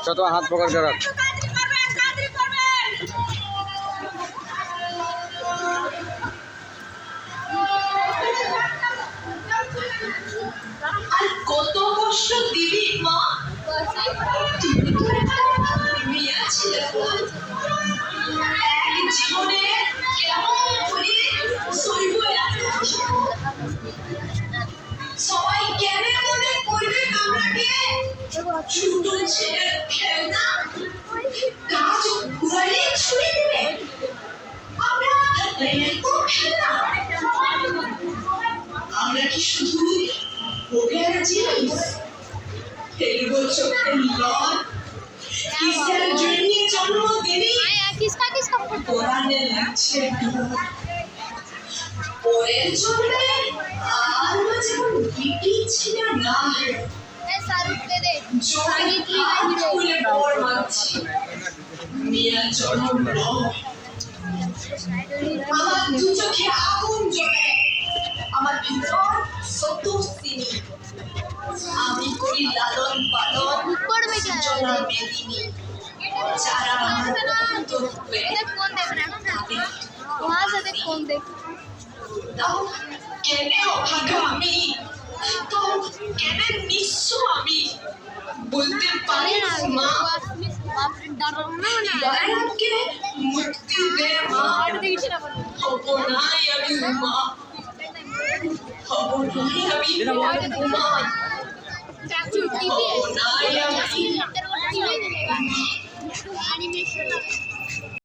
যত হাত পকড় করে রাখ। আর কত কষ্ট দিবি মা, এক জীবনে কেমন করে সইব সবাই কেন মনে করবে আমরাকে ছোট ছেলের খেলনা, কাজ ঘুরালে ছুড়ে দেবে আমরা এত খেলনা, আমরা কি শুধু ভোগের জিনিস, ফেলবো চোখের লট, কিসের জন্য জন্ম দিবি কোরআনে লাগছে ওরের জন্য আর যেমন বিটি ছিল না আমার দু চোখে আগুন জ্বলে, আমার ভিতর সতর্ষিনী, আমি করি লালন পালন সূচনা মেদিনী, যারা আমার তাও কেন অভাগা আমি, তো কেন নিঃস্ব আমি, বলতে পারি মা দয়াকে মুক্তি দে মা, হব নাই আমি মা, হব নাই আমি মা, হব নাই আমি